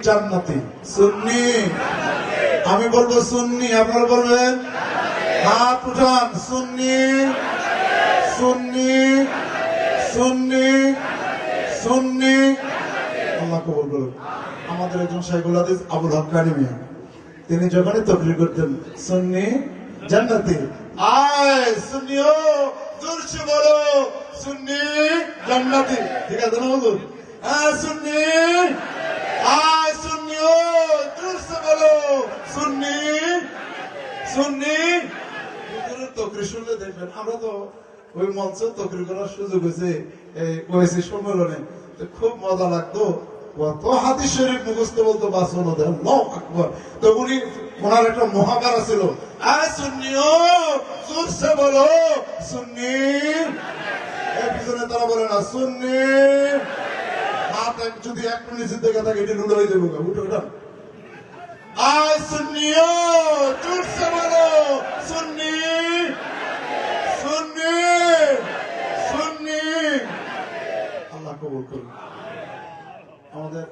জান্নাতি। সুন্নি, আমি বলবো সুন্নি, আপনারা বলবেন হাত উঠান। সুন্নি, সুন্নি, সুন্নি, সুন্নি। আল্লাহ কবুল করুন। আমাদের একজন শাইখুল হাদিস আবুল হক কারি মিয়া, তিনি যখনই তকরির করতেন সুন্নি জান্নাতি, আয় সুন্নিও জোরসে বলো সুন্নি জান্নাতি। ঠিক আছে না হুজুর? হ্যাঁ সুন্নি, আয় সুন্নিও জোরসে বলো সুন্নি, সুন্নি। হুজুরের তকরির শুনলে দেখবেন, আমরা তো ওই মঞ্চে তকরির করার সুযোগ হয়েছে এই ওএসি সম্মেলনে, খুব মজা লাগতো। কত হাদিস শরীফ মুখস্থ বলতো, বাসন আল্লাহু আকবার। তো উনি, ওনার একটা মুহাদারা ছিল, আয় সুন্নিও জোরসে বলো সুন্নি। এর পিছনে তারা বলে না সুন্নি। হাত যদি এক মিনিট নিচে দেখে থাকে এটি রুল হয়ে যাবো। উঠো ওটা, আয় সুন্নিও জোরসে বলো সুন্নি, সুন্নি, সুন্নি। আল্লাহ কবুল করুন। আমাদের